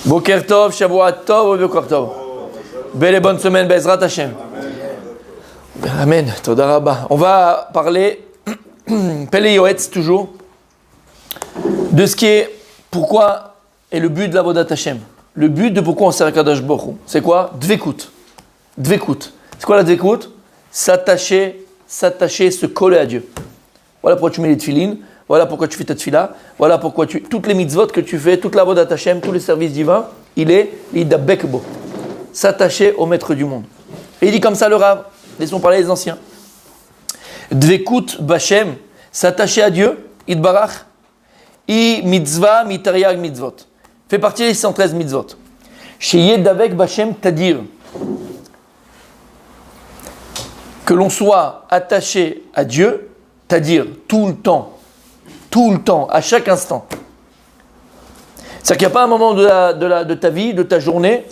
Boker Tov, Shavuot Tov, Boker Tov. Belle et bonne semaine, Bezrat Hashem. Amen, Toda Rabba. On va parler, Pele Yoetz toujours, de ce qui est, pourquoi est le but de l'Avodat Hashem. Le but de pourquoi on sert à Kadosh Baruch Hu. C'est quoi? Dvekut. Dvekut. C'est quoi la Dvekut? S'attacher, se coller à Dieu. Voilà pourquoi tu mets les tefilines, voilà pourquoi tu fais ta tefila, voilà pourquoi toutes les mitzvot que tu fais, toute la Avodat Hashem, tous les services divins, il est l'idabekbo. S'attacher au maître du monde. Et il dit comme ça le Rav, laissons parler les anciens. Dvekut Bashem, s'attacher à Dieu, idbarach, i mitzvah, mitariag mitzvot. Fait partie des 113 mitzvot. Chez Yedavek Bashem Tadir. Que l'on soit attaché à Dieu, c'est-à-dire tout le temps, à chaque instant. C'est-à-dire qu'il n'y a pas un moment de ta vie, de ta journée,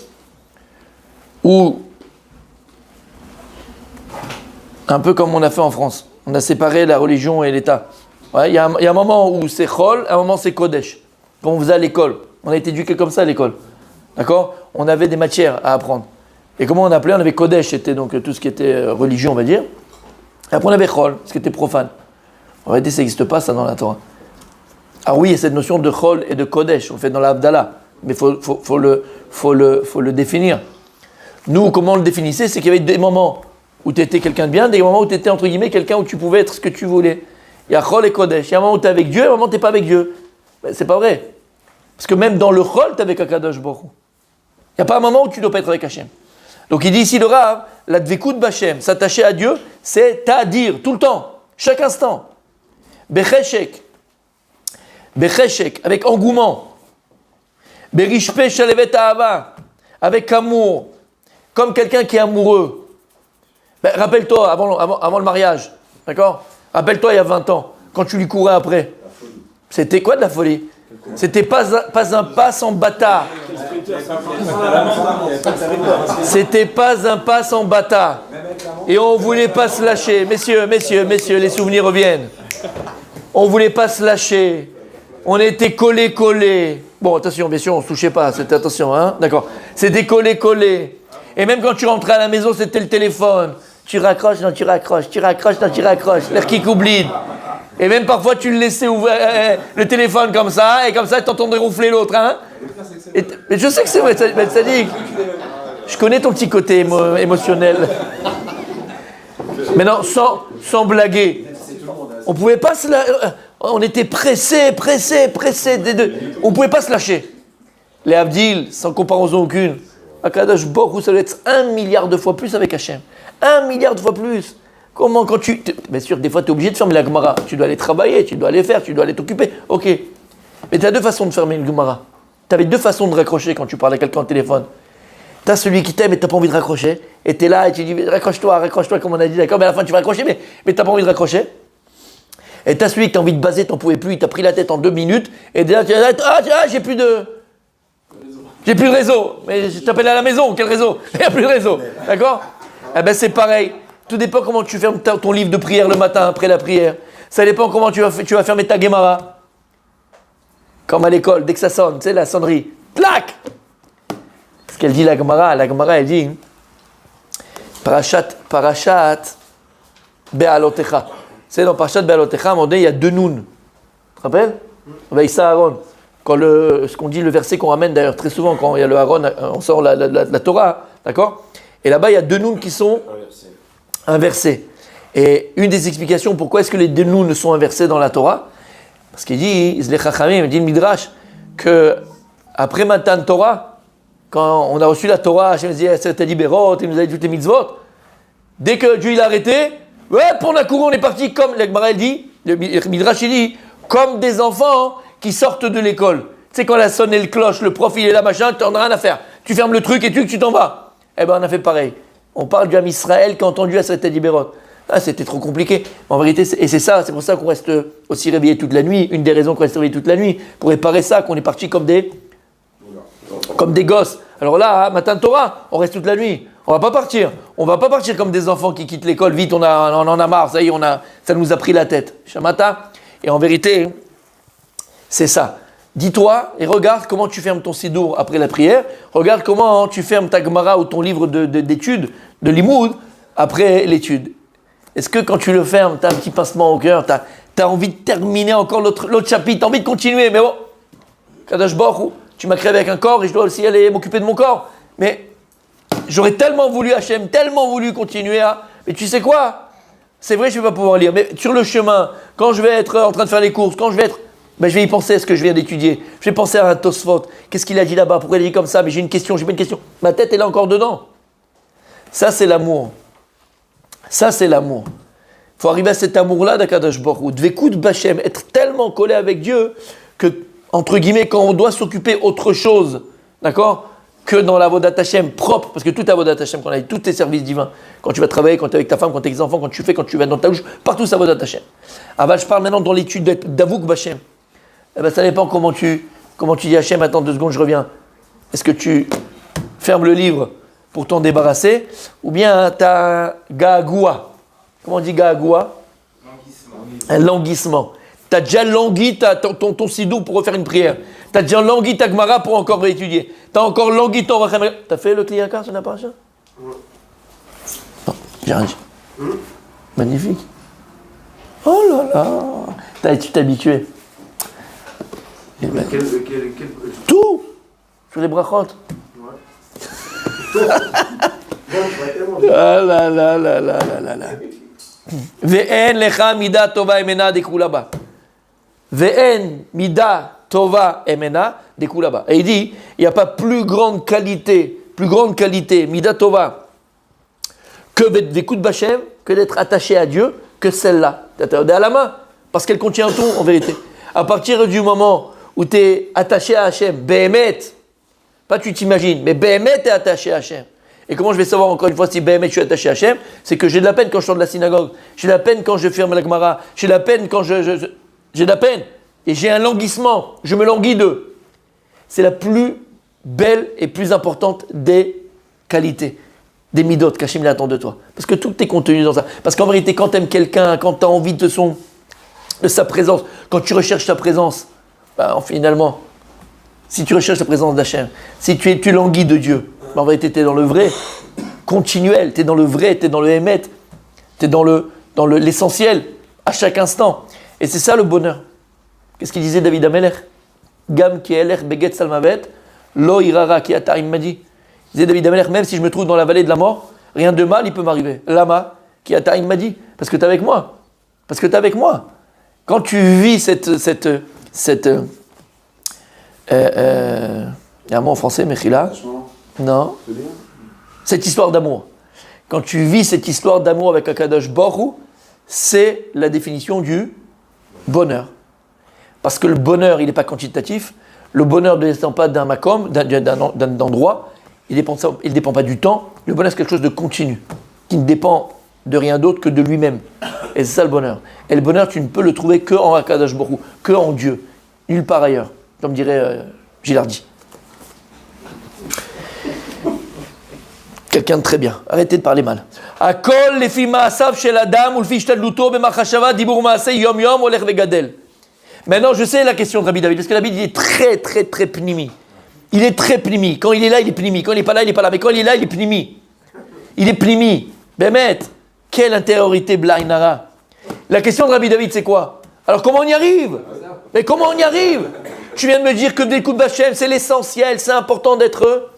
où, un peu comme on a fait en France, on a séparé la religion et l'État. Ouais, il y a un moment où c'est Chol, un moment c'est Kodesh. Quand on faisait à l'école, on a été éduqué comme ça à l'école. D'accord? On avait des matières à apprendre. Et comment on appelait? On avait Kodesh, c'était donc tout ce qui était religion, on va dire. Et après on avait Chol, ce qui était profane. En réalité, ça n'existe pas, ça, dans la Torah. Ah oui, il y a cette notion de Chol et de Kodesh, on le fait dans l'Abdallah. Mais il faut le définir. Nous, comment on le définissait? C'est qu'il y avait des moments où tu étais quelqu'un de bien, des moments où tu étais, entre guillemets, quelqu'un où tu pouvais être ce que tu voulais. Il y a Chol et Kodesh. Il y a un moment où tu es avec Dieu, et un moment où tu n'es pas avec Dieu. Ben, c'est pas vrai. Parce que même dans le Chol, tu es avec Akadosh Baruch Hu. Il n'y a pas un moment où tu ne dois pas être avec Hachem. Donc il dit ici le Rav, la Dvekut Bashem, s'attacher à Dieu, c'est Ta'dir, tout le temps, chaque instant. Becheshek, avec engouement. Berishpe Shalevet Ahava, avec amour, comme quelqu'un qui est amoureux. Ben, rappelle-toi, avant le mariage, d'accord? Rappelle-toi il y a 20 ans, quand tu lui courais après. C'était quoi de la folie? C'était pas un pas sans bâtard. C'était pas un pas sans bâtard. Et on voulait pas se lâcher. Messieurs, les souvenirs reviennent. On voulait pas se lâcher. On était collés. Bon, attention, bien sûr, on se touchait pas. C'était attention, hein? D'accord. C'était collés. Et même quand tu rentrais à la maison, c'était le téléphone. Tu raccroches, non, tu raccroches. L'air qui coublide. Et même parfois, tu le laissais ouvrir le téléphone comme ça, et comme ça, tu entendais ronfler l'autre, hein? Mais je sais que c'est vrai, Tzadik. Je connais ton petit côté émotionnel. Maintenant, sans blaguer, on pouvait pas on était pressés. On pouvait pas se lâcher. Les Abdil, sans comparaison aucune. Akadosh Baruch Hu, ça doit être 1 milliard de fois plus avec Hachem. 1 milliard de fois plus. Comment quand bien sûr, des fois, tu es obligé de fermer la Gemara. Tu dois aller travailler, tu dois aller faire, tu dois aller t'occuper. Ok. Mais tu as 2 façons de fermer une Gemara. Tu avais 2 façons de raccrocher quand tu parles à quelqu'un au téléphone. Tu as celui qui t'aime et tu n'as pas envie de raccrocher. Et tu es là et tu dis raccroche-toi, comme on a dit, d'accord? Mais à la fin, tu vas raccrocher, mais tu n'as pas envie de raccrocher. Et tu as celui qui a envie de baser, tu n'en pouvais plus, il t'a pris la tête en 2 minutes. Et là, tu es là, j'ai plus de réseau. Mais je t'appelle à la maison, quel réseau? Il n'y a plus de réseau. D'accord? Eh bien, c'est pareil. Tout dépend comment tu fermes ton livre de prière le matin après la prière. Ça dépend comment tu vas fermer ta Gemara. Comme à l'école, dès que ça sonne, tu sais, la sonnerie. Plac! Ce qu'elle dit la Gemara elle dit Parashat Be'alotecha. C'est dans Parashat Be'alotecha, à un moment donné, il y a 2 nouns. Tu te rappelles? Avec Aaron. Ce qu'on dit, le verset qu'on ramène d'ailleurs très souvent quand il y a le Aaron, on sort la Torah, d'accord? Et là-bas, il y a 2 nouns qui sont inversés. Et une des explications pourquoi est-ce que les 2 nouns sont inversés dans la Torah, parce qu'il dit, les Chachamim, il dit le Midrash, que après Matan Torah, quand on a reçu la Torah, Hachem nous dit, c'était libérot, il nous a dit toutes les mitzvot. Dès que Dieu il a arrêté, pour la cour, on est parti comme, la Gemara elle dit, le Midrash il dit, comme des enfants qui sortent de l'école. Tu sais, quand la sonne et le cloche, le prof il est là, machin, tu n'en as rien à faire. Tu fermes le truc et tu t'en vas. Eh ben on a fait pareil. On parle du Ham Israël qui a entendu à cette Libérot. Ah, c'était trop compliqué. En vérité, et c'est pour ça qu'on reste aussi réveillé toute la nuit. Une des raisons qu'on reste réveillé toute la nuit, pour réparer ça, qu'on est parti comme des gosses. Alors là, matin de Torah, on reste toute la nuit. On va pas partir. On va pas partir comme des enfants qui quittent l'école. Vite, on en a marre. Ça y est, ça nous a pris la tête. Shamata. Et en vérité, c'est ça. dis-toi et regarde comment tu fermes ton sidour après la prière. Regarde comment tu fermes ta Gemara ou ton livre d'études, de limoud, après l'étude. Est-ce que quand tu le fermes, tu as un petit pincement au cœur, tu as envie de terminer encore l'autre chapitre, tu as envie de continuer, mais bon, Kadosh Baruch Hu, tu m'as créé avec un corps et je dois aussi aller m'occuper de mon corps. Mais j'aurais tellement voulu Hachem, tellement voulu continuer à... Mais tu sais quoi? C'est vrai, je ne vais pas pouvoir lire, mais sur le chemin, quand je vais être en train de faire les courses, quand je vais être... Ben, je vais y penser à ce que je viens d'étudier. Je vais penser à un Tosfot. Qu'est-ce qu'il a dit là-bas? Pourquoi il a dit comme ça? Mais j'ai une question, j'ai pas une question. Ma tête est là encore dedans. Ça, c'est l'amour. Ça, c'est l'amour. Il faut arriver à cet amour-là d'Akadosh Baruch Hu. Dvekout Bachem, être tellement collé avec Dieu que, entre guillemets, quand on doit s'occuper autre chose, d'accord, que dans la Avodat Hashem propre, parce que tout Avodat Hashem qu'on a dit, tous tes services divins, quand tu vas travailler, quand tu es avec ta femme, quand tu es avec tes enfants, quand tu vas dans ta douche, partout c'est Avodat Hashem. Ah bah, je parle maintenant dans l'étude d'Avouk Bachem. Eh ben, ça dépend comment tu dis Hashem, attends 2 secondes, je reviens. Est-ce que tu fermes le livre pour t'en débarrasser, ou bien tu as Gagoua. Comment on dit Gagoua? Un languissement. Tu as déjà langui ton sidou pour refaire une prière. Tu as déjà langui ta Gemara pour encore réétudier. Tu as encore langui ton Rachem. Tu as fait le Kliyaka, ça n'a pas ça? Non, j'ai rien dit. Magnifique. Oh là là. Tu t'es habitué. Tout sur les brachot. Ah là là là là là là. Ve'en lecha mida tova emena dekulaba. Ve'en mida tova emena dekulaba. Et il dit, il n'y a pas plus grande qualité, mida tova, que d'écoute Bachem, que d'être attaché à Dieu, que celle-là. Tu as à la main, parce qu'elle contient tout en vérité. À partir du moment où tu es attaché à Hachem, Behemet, pas tu t'imagines, mais Behemet est attaché à Hachem. Et comment je vais savoir encore une fois si Behemet je suis attaché à Hachem? C'est que j'ai de la peine quand je sors de la synagogue, j'ai de la peine quand je ferme la Gemara, j'ai de la peine quand j'ai de la peine. Et j'ai un languissement, je me languis d'eux. C'est la plus belle et plus importante des qualités, des midot qu'Hachem attend de toi. Parce que tout est contenu dans ça. Parce qu'en vérité, quand tu aimes quelqu'un, quand tu as envie de sa présence, quand tu recherches sa présence, ben, finalement, si tu recherches la présence d'Hachem, si tu languis de Dieu, ben, en vérité, tu es dans le vrai, continuel, tu es dans le vrai, tu es dans le émet, tu es dans l'essentiel, à chaque instant. Et c'est ça le bonheur. Qu'est-ce qu'il disait David Amelech? Gam ki elech beget salmavet, lo irara ki ata immadi. Il disait David Amelech, même si je me trouve dans la vallée de la mort, rien de mal il peut m'arriver. Lama ki ata immadi. Parce que tu es avec moi. Parce que tu es avec moi. Quand tu vis il y a un mot en français, Mechila. Non. Cette histoire d'amour. Quand tu vis cette histoire d'amour avec Akadosh Baruch Hu, c'est la définition du bonheur. Parce que le bonheur, il n'est pas quantitatif. Le bonheur ne descend pas d'un makom, d'un endroit. Il ne dépend pas du temps. Le bonheur, c'est quelque chose de continu, qui ne dépend de rien d'autre que de lui-même. Et c'est ça le bonheur. Et le bonheur, tu ne peux le trouver que en Akadosh Baruch Hu, que en Dieu, nulle part ailleurs, comme dirait Gilardi. Quelqu'un de très bien. Arrêtez de parler mal. Akol lefi ma'asav shel adam ulfi ishtadluto b'machashava dibur ma'aseh yom yom olech vegadel. Maintenant, je sais la question de Rabbi David, parce que Rabbi David est très, très, très pnimi. Il est très pnimi. Quand il est là, il est pnimi. Quand il n'est pas là, il n'est pas là. Mais quand il est là, il est pnimi. Il est pnimi. Bémet, quelle intériorité blainara. La question de Rabbi David, c'est quoi? Alors, comment on y arrive? Mais comment on y arrive? Tu viens de me dire que d'écoute Bachem, c'est l'essentiel, c'est important d'être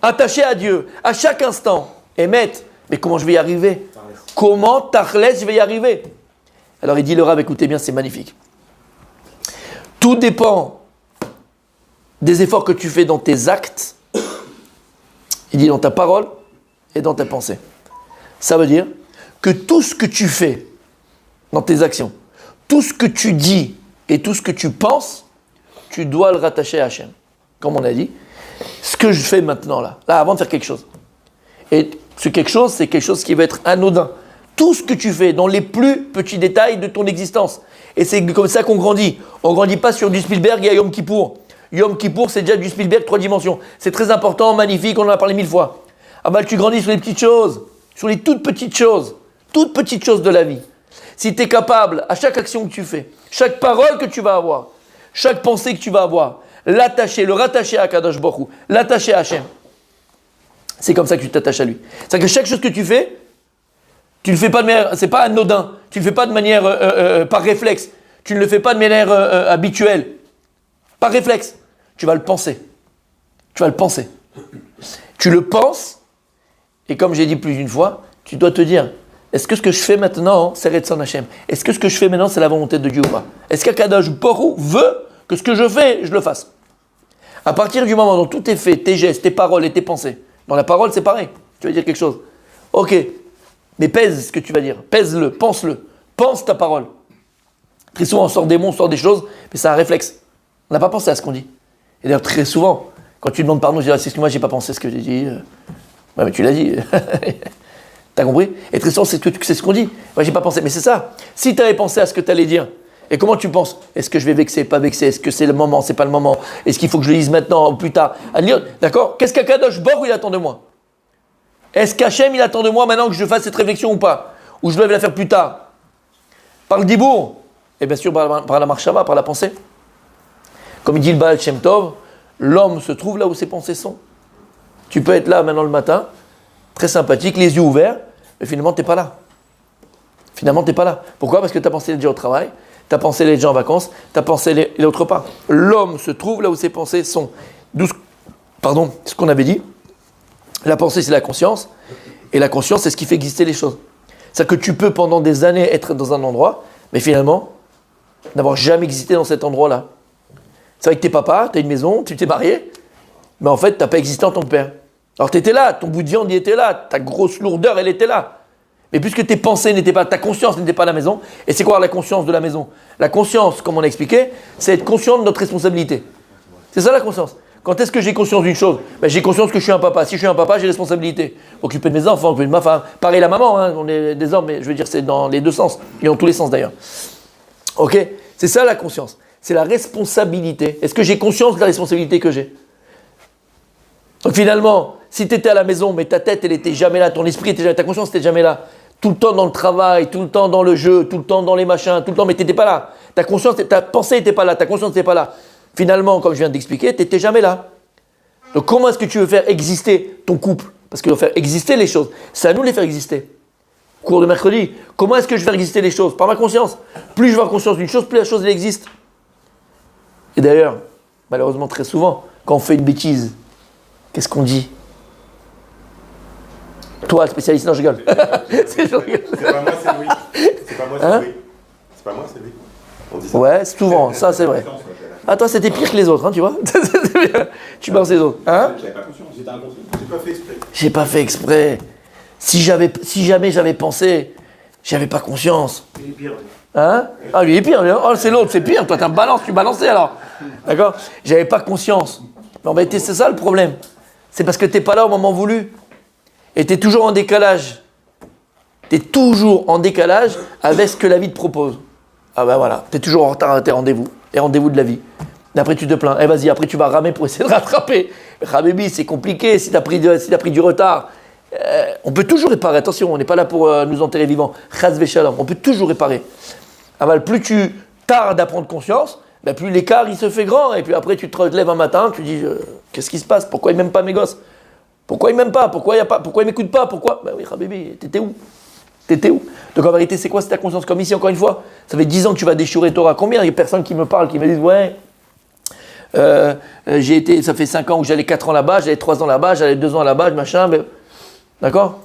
attaché à Dieu, à chaque instant. Émet, mais comment je vais y arriver? Comment, Tachles, je vais y arriver? Alors, il dit le Rav, écoutez bien, c'est magnifique. Tout dépend des efforts que tu fais dans tes actes, il dit dans ta parole et dans ta pensée. Ça veut dire que tout ce que tu fais dans tes actions, tout ce que tu dis et tout ce que tu penses, tu dois le rattacher à Hachem. Comme on a dit, ce que je fais maintenant là, avant de faire quelque chose. Et ce quelque chose, c'est quelque chose qui va être anodin. Tout ce que tu fais dans les plus petits détails de ton existence. Et c'est comme ça qu'on grandit. On ne grandit pas sur du Spielberg et à Yom Kippour. Yom Kippour, c'est déjà du Spielberg 3 dimensions. C'est très important, magnifique, on en a parlé 1000 fois. Ah bah tu grandis sur les petites choses, sur les toutes petites choses de la vie. Si tu es capable, à chaque action que tu fais, chaque parole que tu vas avoir, chaque pensée que tu vas avoir, l'attacher, le rattacher à Kadosh Baruch Hu, l'attacher à Hachem. C'est comme ça que tu t'attaches à lui. C'est-à-dire que chaque chose que tu fais, tu ne le fais pas de manière, c'est pas anodin, tu ne le fais pas de manière par réflexe, tu ne le fais pas de manière habituelle, par réflexe, tu vas le penser. Tu vas le penser. Tu le penses, et comme j'ai dit plus d'une fois, tu dois te dire, est-ce que ce que je fais maintenant, c'est Retson Hachem? Est-ce que ce que je fais maintenant, c'est la volonté de Dieu ou pas? Est-ce qu'Akadosh Baruch Hu veut que ce que je fais, je le fasse? À partir du moment où tout est fait, tes gestes, tes paroles et tes pensées, dans la parole, c'est pareil, tu vas dire quelque chose. Ok, mais pèse ce que tu vas dire, pèse-le, pense-le, pense ta parole. Très souvent, on sort des mots, on sort des choses, mais c'est un réflexe. On n'a pas pensé à ce qu'on dit. Et d'ailleurs, très souvent, quand tu demandes pardon, je dis, excuse-moi, j'ai pas pensé à ce que j'ai dit. Ouais, mais tu l'as dit. T'as compris? Et très souvent, c'est ce qu'on dit. Ouais, j'ai pas pensé. Mais c'est ça. Si tu avais pensé à ce que tu allais dire, et comment tu penses? Est-ce que je vais vexer, pas vexer? Est-ce que c'est le moment, c'est pas le moment? Est-ce qu'il faut que je le dise maintenant ou plus tard? D'accord? Qu'est-ce qu'Akadosh Baruch Hu il attend de moi? Est-ce qu'Hachem il attend de moi maintenant que je fasse cette réflexion ou pas? Ou je dois la faire plus tard? Par le dibour? Et bien sûr par la marshava, par la pensée. Comme il dit le Baal Shem Tov, l'homme se trouve là où ses pensées sont. Tu peux être là maintenant le matin, très sympathique, les yeux ouverts, mais finalement tu n'es pas là. Finalement tu n'es pas là. Pourquoi? Parce que tu as pensé les gens au travail, tu as pensé les gens en vacances, tu as pensé les autres pas. L'homme se trouve là où ses pensées sont. D'où ce qu'on avait dit. La pensée c'est la conscience, et la conscience c'est ce qui fait exister les choses. C'est-à-dire que tu peux pendant des années être dans un endroit, mais finalement n'avoir jamais existé dans cet endroit-là. C'est vrai que t'es papa, t'as une maison, tu t'es marié, mais en fait, t'as pas existé en tant que père. Alors t'étais là, ton bout de viande, il était là, ta grosse lourdeur, elle était là. Mais puisque tes pensées n'étaient pas, ta conscience n'était pas à la maison, et c'est quoi la conscience de la maison? La conscience, comme on a expliqué, c'est être conscient de notre responsabilité. C'est ça la conscience. Quand est-ce que j'ai conscience d'une chose? J'ai conscience que je suis un papa. Si je suis un papa, j'ai responsabilité. Occuper de mes enfants, occuper de ma femme. Pareil la maman, hein, on est des hommes, mais je veux dire, c'est dans les deux sens, et dans tous les sens d'ailleurs. Ok? C'est ça la conscience. C'est la responsabilité. Est-ce que j'ai conscience de la responsabilité que j'ai? Donc finalement, si tu étais à la maison, mais ta tête, elle n'était jamais là, ton esprit était jamais là, ta conscience n'était jamais là, tout le temps dans le travail, tout le temps dans le jeu, tout le temps dans les machins, tout le temps, mais tu n'étais pas là. Ta conscience, ta pensée n'était pas là, ta conscience n'était pas là. Finalement, comme je viens d'expliquer, tu n'étais jamais là. Donc comment est-ce que tu veux faire exister ton couple? Parce qu'il faut faire exister les choses. C'est à nous de les faire exister. Cours de mercredi. Comment est-ce que je vais faire exister les choses? Par ma conscience. Plus je vais avoir conscience d'une chose, plus la chose elle existe. Et d'ailleurs, malheureusement très souvent, quand on fait une bêtise, qu'est-ce qu'on dit? Toi, le spécialiste, non, je rigole. C'est pas moi, c'est lui. C'est pas moi, c'est lui. C'est pas moi, c'est lui. On dit ça. Ouais, souvent, ça c'est vrai. Ah, toi, c'était pire que les autres, hein, tu vois. Tu penses les autres. Hein? J'avais pas conscience, j'étais inconscient. J'ai pas fait exprès. J'ai pas fait exprès. Si jamais j'avais pensé, j'avais pas conscience. Il est pire. Hein? Ah, lui il est pire. Oh, c'est l'autre, c'est pire. Toi, tu balançais alors. D'accord? J'avais pas conscience. Mais en réalité, c'est ça le problème. C'est parce que t'es pas là au moment voulu. Et t'es toujours en décalage. T'es toujours en décalage avec ce que la vie te propose. Ah ben voilà, t'es toujours en retard à tes rendez-vous. Les rendez-vous de la vie. Et après, tu te plains. Eh vas-y, après, tu vas ramer pour essayer de rattraper. Habibi, c'est compliqué si t'as pris du retard. On peut toujours réparer. Attention, on n'est pas là pour nous enterrer vivants. Chas v'shalom. On peut toujours réparer. Ah ben, plus tu tardes à prendre conscience, ben plus l'écart il se fait grand. Et puis après, tu te lèves un matin, tu dis qu'est-ce qui se passe? Pourquoi ils m'aiment pas mes gosses? Pourquoi ils m'aiment pas? Pourquoi ils m'écoutent pas? Pourquoi? Ben oui, Habibi, t'étais où? T'étais où? Donc en vérité, c'est quoi ta conscience? Comme ici, encore une fois, ça fait 10 ans que tu vas déchirer Torah. Combien il y a personnes qui me parlent, qui me disent ouais, ça fait 5 ans que j'allais 4 ans là-bas, j'allais 3 ans là-bas, j'allais 2 ans là-bas, machin. Mais... D'accord?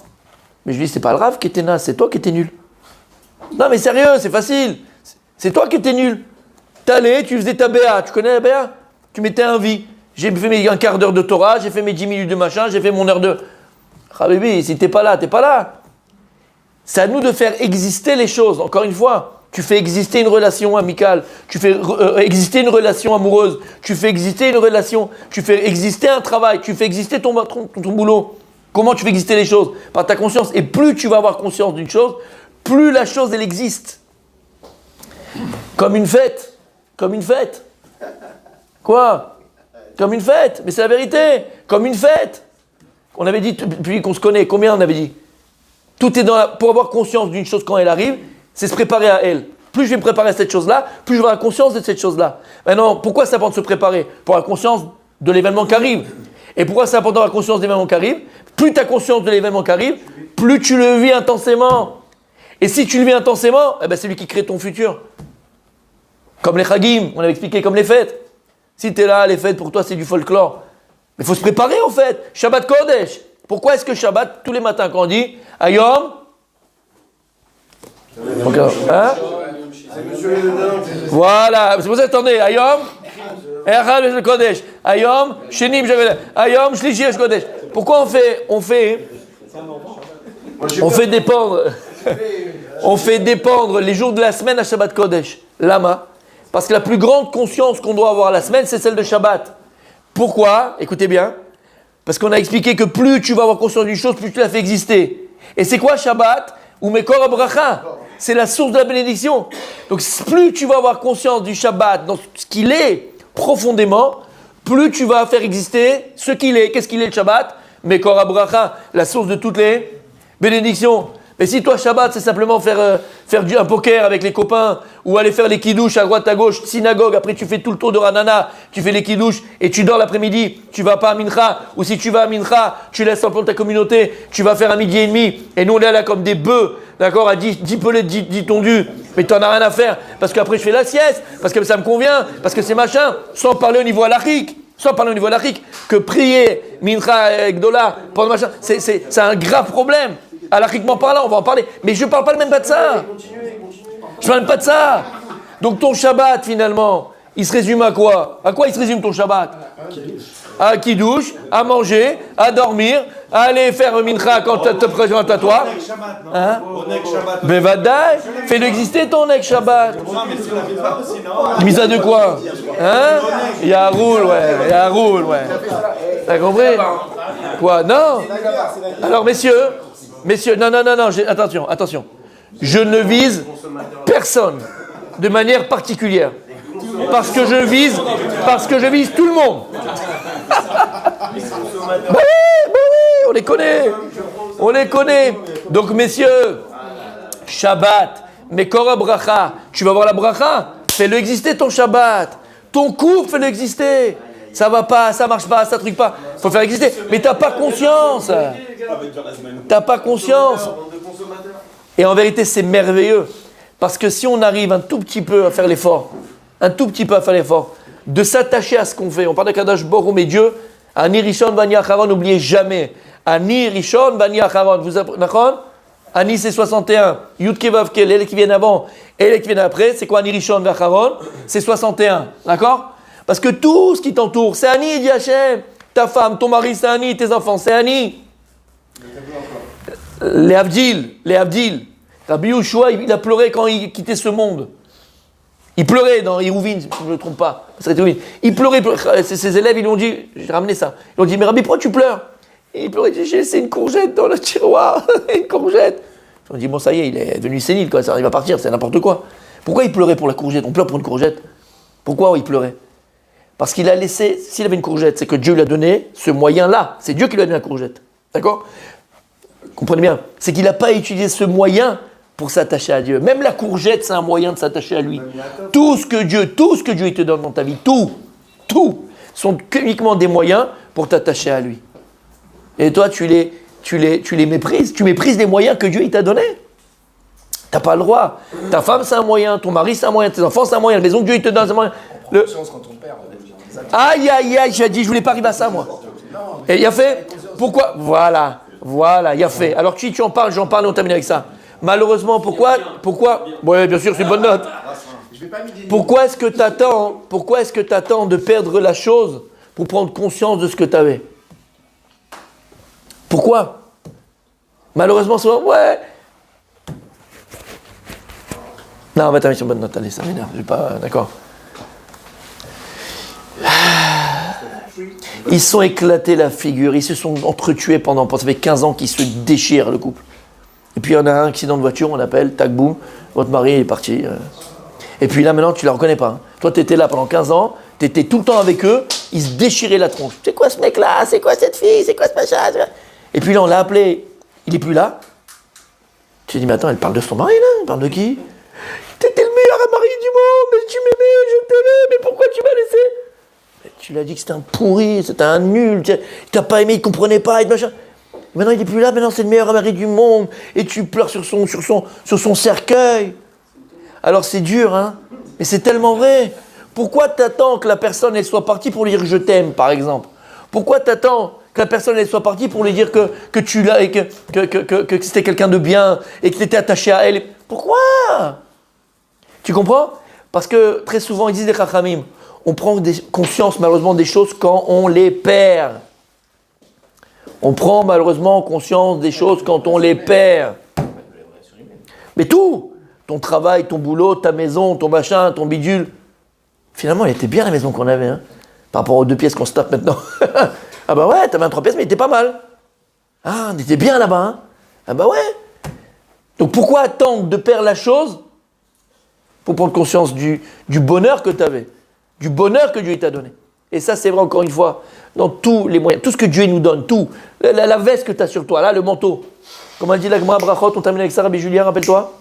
Mais je lui dis, c'est pas le Rav qui était naze, c'est toi qui étais nul. Non mais sérieux, c'est facile. C'est toi qui étais nul. T'allais, tu faisais ta BA. Tu connais la BA? Tu mettais un vie. J'ai fait un quart d'heure de Torah, j'ai fait mes 10 minutes de machin, j'ai fait mon heure de... Habibi, si t'es pas là, t'es pas là. C'est à nous de faire exister les choses. Encore une fois, tu fais exister une relation amicale, tu fais exister une relation amoureuse, tu fais exister une relation, tu fais exister un travail, tu fais exister ton boulot. Comment tu fais exister les choses? Par ta conscience. Et plus tu vas avoir conscience d'une chose, plus la chose, elle existe. Comme une fête. Comme une fête. Quoi? Comme une fête. Mais c'est la vérité. Comme une fête. On avait dit, depuis qu'on se connaît, combien on avait dit? Tout est pour avoir conscience d'une chose quand elle arrive, c'est se préparer à elle. plus je vais me préparer à cette chose-là, plus je vais avoir conscience de cette chose-là. Maintenant, pourquoi c'est important de se préparer? Pour avoir conscience de l'événement qui arrive. Et pourquoi c'est important d'avoir conscience de l'événement qui arrive? Plus tu as conscience de l'événement qui arrive, plus tu le vis intensément. Et si tu le vis intensément, eh ben c'est lui qui crée ton futur. Comme les Chagim, on avait expliqué, comme les fêtes. Si tu es là, les fêtes pour toi c'est du folklore. Mais il faut se préparer en fait. Shabbat Kodesh. Pourquoi est-ce que Shabbat, tous les matins quand on dit Ayom, hein? Voilà, c'est pour ça, attendez, Ayom, Echad Kodesh, Ayom, Shenim, Ayom, Shlishi Kodesh. Pourquoi on fait dépendre les jours de la semaine à Shabbat Kodesh? Lama. Parce que la plus grande conscience qu'on doit avoir la semaine, c'est celle de Shabbat. Pourquoi? Écoutez bien. Parce qu'on a expliqué que plus tu vas avoir conscience d'une chose, plus tu la fais exister. Et c'est quoi Shabbat? Ou Mekor Bracha? C'est la source de la bénédiction. Donc plus tu vas avoir conscience du Shabbat, dans ce qu'il est profondément, plus tu vas faire exister ce qu'il est. Qu'est-ce qu'il est le Shabbat? Mekor Bracha, la source de toutes les bénédictions. Mais si toi, Shabbat, c'est simplement faire un poker avec les copains ou aller faire les kidouches à droite, à gauche, synagogue, après tu fais tout le tour de Ranana, tu fais les kidouches et tu dors l'après-midi, tu vas pas à Mincha, ou si tu vas à Mincha, tu laisses en plan de ta communauté, tu vas faire un midi et demi, et nous on est là comme des bœufs, d'accord, à 10 pelés, 10 tondus, mais tu n'en as rien à faire, parce qu'après je fais la sieste, parce que ça me convient, parce que c'est machin, sans parler au niveau halachique. Que prier Mincha et Gdola pendant machin, c'est un grave problème. Halachiquement parlant, on va en parler. Mais je ne parle pas même pas de ça. Je ne parle même pas de ça. Donc ton Shabbat, finalement, il se résume à quoi? À quoi il se résume ton Shabbat? À kidouche, à manger, à dormir, à aller faire mincha quand tu te présentes à toi. Hein? Bevadai, fais-le exister ton Nek Shabbat. Misa de quoi? Hein? Yaroul, ouais. T'as compris? Quoi? Non? Alors messieurs, non, attention. Je ne vise personne de manière particulière. Parce que je vise tout le monde. Bah oui, on les connaît. Donc messieurs, Shabbat, Mekor Bracha, tu vas voir la Bracha, fais-le exister ton Shabbat. Ton couple, fais-le exister. Ça va pas, ça marche pas, ça truc pas. Faut faire exister. Mais t'as pas conscience. Et en vérité, c'est merveilleux. Parce que si on arrive un tout petit peu à faire l'effort, de s'attacher à ce qu'on fait. On parle de Kadosh Baruch Hu, mais Dieu, Ani Rishon Vani Acharon, n'oubliez jamais. Ani Rishon Vani Acharon. Vous apprenez, Ani c'est 61. Yud Kevav Kel, les qui viennent avant et les qui viennent après, c'est quoi Ani Rishon Vani Acharon? C'est 61. D'accord? Parce que tout ce qui t'entoure, c'est Ani, dit Hachem. Ta femme, ton mari, c'est Ani. Tes enfants, c'est Ani. Les Avdil. Rabbi Yehoshua, il a pleuré quand il quittait ce monde. Il pleurait dans Hérouvine, si je ne me trompe pas. Il pleurait. Ses élèves, ils lui ont dit, j'ai ramené ça. Ils lui ont dit, mais Rabbi, pourquoi tu pleures? Et il pleurait, il dit, j'ai laissé une courgette dans le tiroir. Une courgette. Ils ont dit, bon, ça y est, il est devenu sénile, quoi. Ça, il va partir, c'est n'importe quoi. Pourquoi il pleurait pour la courgette? On pleure pour une courgette. Pourquoi il pleurait? Parce qu'il a laissé, s'il avait une courgette, c'est que Dieu lui a donné ce moyen-là. C'est Dieu qui lui a donné la courgette. D'accord? Comprenez bien. C'est qu'il n'a pas utilisé ce moyen pour s'attacher à Dieu. Même la courgette, c'est un moyen de s'attacher à lui. Tout ce que Dieu il te donne dans ta vie, tout, sont uniquement des moyens pour t'attacher à lui. Et toi, tu les méprises. Tu méprises les moyens que Dieu il t'a donnés. T'as pas le droit. Ta femme, c'est un moyen. Ton mari, c'est un moyen. Tes enfants, c'est un moyen. La maison que Dieu il te donne, c'est un moyen. Aïe, j'ai dit, je voulais pas arriver à ça, moi. Et il a fait. Pourquoi? Voilà, il a fait. Alors tu en parles, j'en parle et on termine avec ça. Malheureusement, pourquoi? Oui, bien sûr, c'est une bonne note. Pourquoi est-ce que tu attends de perdre la chose pour prendre conscience de ce que tu avais? Pourquoi? Malheureusement, souvent, ouais. Non, on va terminer sur une bonne note. Allez, ça m'énerve. Je vais pas. D'accord. Ils se sont éclatés la figure. Ils se sont entretués pendant. Ça fait 15 ans qu'ils se déchirent, le couple. Et puis il y en a un accident de voiture, on appelle, tac boum, votre mari est parti. Et puis là maintenant tu ne la reconnais pas. Hein. Toi tu étais là pendant 15 ans, tu étais tout le temps avec eux, ils se déchiraient la tronche. C'est quoi ce mec là? C'est quoi cette fille? C'est quoi ce machin? Et puis là on l'a appelé, il n'est plus là. Tu te dis mais attends, elle parle de son mari là? Elle parle de qui? T'étais le meilleur mari du monde, mais tu m'aimais, je t'aimais, mais pourquoi tu m'as laissé? Mais tu lui as dit que c'était un pourri, c'était un nul, il t'a pas aimé, il comprenait pas, et machin. Maintenant il est plus là, maintenant c'est le meilleur mari du monde, et tu pleures sur son cercueil. Alors c'est dur, hein, mais c'est tellement vrai. Pourquoi t'attends que la personne elle soit partie pour lui dire je t'aime, par exemple? Pourquoi t'attends que la personne elle soit partie pour lui dire que tu l'as et que c'était quelqu'un de bien et que tu étais attaché à elle? Pourquoi? Tu comprends? Parce que très souvent ils disent les chachamim, on prend conscience malheureusement des choses quand on les perd. On prend malheureusement conscience des choses quand on les perd. Mais tout, ton travail, ton boulot, ta maison, ton machin, ton bidule. Finalement, elle était bien la maison qu'on avait, hein, par rapport aux 2 pièces qu'on se tape maintenant. Ah bah ouais, t'avais un 3 pièces, mais il était pas mal. Ah, on était bien là-bas, hein. Ah bah ouais. Donc pourquoi attendre de perdre la chose pour prendre conscience du bonheur que tu avais, du bonheur que Dieu t'a donné? Et ça, c'est vrai encore une fois, dans tous les moyens, tout ce que Dieu nous donne, tout. La veste que tu as sur toi, là, le manteau. Comme a dit la Gemara Brachot, on termine avec ça, Rabbi Julien, rappelle-toi.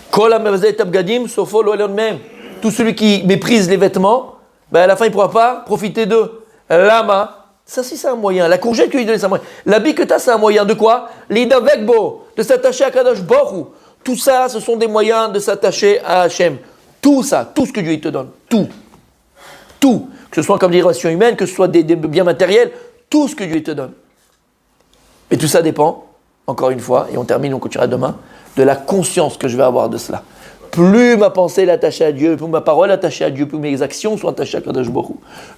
Kol ha-mevazeh et abgadim, sofo lo elon mehem. Tout celui qui méprise les vêtements, ben à la fin, il ne pourra pas profiter d'eux. Lama, ça si c'est un moyen. La courgette que lui donne, c'est un moyen. L'habit que tu as, c'est un moyen de quoi? L'idavekbo, de s'attacher à Kadosh Baruch Hu. Tout ça, ce sont des moyens de s'attacher à Hachem. Tout ça, tout ce que Dieu te donne. Tout. Tout. Que ce soit comme des relations humaines, que ce soit des biens matériels, tout ce que Dieu te donne. Et tout ça dépend, encore une fois, et on termine, on continuera demain, de la conscience que je vais avoir de cela. Plus ma pensée est attachée à Dieu, plus ma parole est attachée à Dieu, plus mes actions sont attachées à Kadosh Baruch Hu,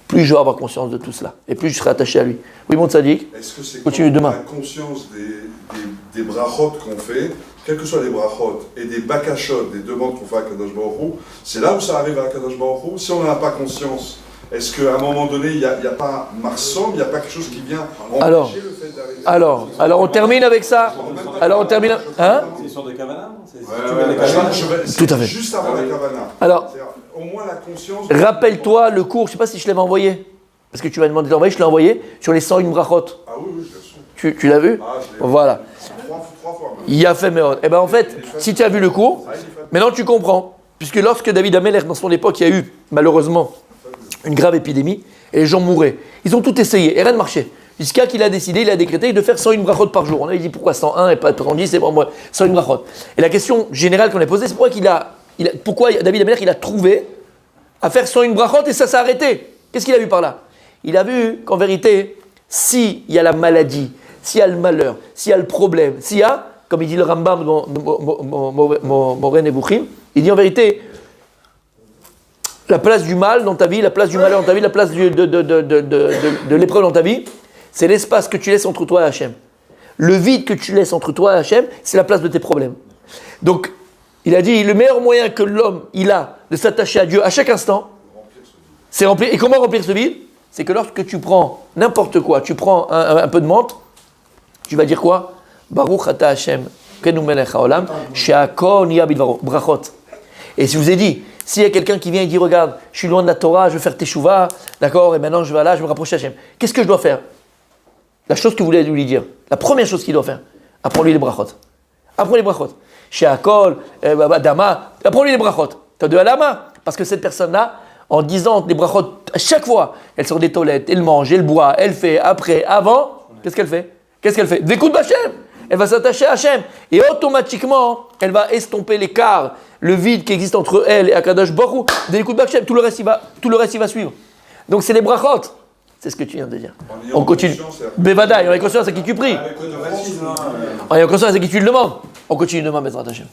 plus je vais avoir conscience de tout cela. Et plus je serai attaché à lui. Oui, mon tzaddik. Est-ce que c'est continue demain. La conscience des brachot qu'on fait, quels que soient les brachot, et des bakashot, des demandes qu'on fait à Kadosh Baruch Hu, c'est là où ça arrive à Kadosh Baruch Hu? Si on n'en a pas conscience, est-ce qu'à un moment donné, il n'y a pas marsom, il n'y a pas quelque chose qui vient empêcher le fait d'arriver? Alors, on termine avec ça. Alors, on termine. Hein? C'est sur de Kavana? Tout à fait. Juste avant la Kavana. Alors, au moins la conscience. Rappelle-toi le cours, je ne sais pas si je l'avais envoyé, parce que tu m'as demandé de l'envoyer, je l'ai envoyé, sur les 101 brachot. Ah oui, bien sûr. Tu l'as vu? Ah, Voilà. Trois fois. Il y a fait Meod. Eh bien, en fait, si tu as vu le cours, maintenant tu comprends. Puisque lorsque David Ameller, dans son époque, il y a eu, malheureusement, une grave épidémie, et les gens mouraient. Ils ont tout essayé, et rien ne marchait. Jusqu'à qu'il a décidé, il a décrété de faire 101 brachot par jour. On avait dit pourquoi 101 et pas 110, c'est vraiment 101 brachot. Et la question générale qu'on a posée, c'est pourquoi David Ameller, il a trouvé à faire 101 brachot et ça s'est arrêté. Qu'est-ce qu'il a vu par là? Il a vu qu'en vérité, s'il y a la maladie, s'il y a le malheur, s'il y a le problème, s'il y a, comme il dit le Rambam dans Moreh Nevuchim, il dit en vérité, la place du mal dans ta vie, la place du malheur dans ta vie, la place de l'épreuve dans ta vie, c'est l'espace que tu laisses entre toi et Hachem. Le vide que tu laisses entre toi et Hachem, c'est la place de tes problèmes. Donc, il a dit, le meilleur moyen que l'homme il a de s'attacher à Dieu à chaque instant, c'est remplir. Et comment remplir ce vide? C'est que lorsque tu prends n'importe quoi, tu prends un peu de menthe, tu vas dire quoi? Baruch ata Hachem, kenu melech haolam, she'akol niya bidvaro, brachot. Et si je vous ai dit, s'il y a quelqu'un qui vient et dit, regarde, je suis loin de la Torah, je veux faire teshuva, d'accord, et maintenant je vais là, je me rapproche d'Hachem. Qu'est-ce que je dois faire? La chose que vous voulez lui dire, la première chose qu'il doit faire, apprends-lui les brachot. Apprends les brachot. She'akol, dama, apprends-lui les brachot. T'as de alama, parce que cette personne-là, en disant les brachot, à chaque fois, elle sort des toilettes, elle mange, elle boit, elle fait, après, avant, qu'est-ce qu'elle fait? D'écoute Hachem. Elle va s'attacher à Hachem. Et automatiquement, elle va estomper l'écart, le vide qui existe entre elle et Akadosh Baruch Hu. D'écoute Hachem, tout le reste, il va suivre. Donc c'est les brachot. C'est ce que tu viens de dire. On continue. Bevadaï, on est conscient à qui tu pries. On est conscient à qui tu le demandes. On continue demain, Bezrat Hachem.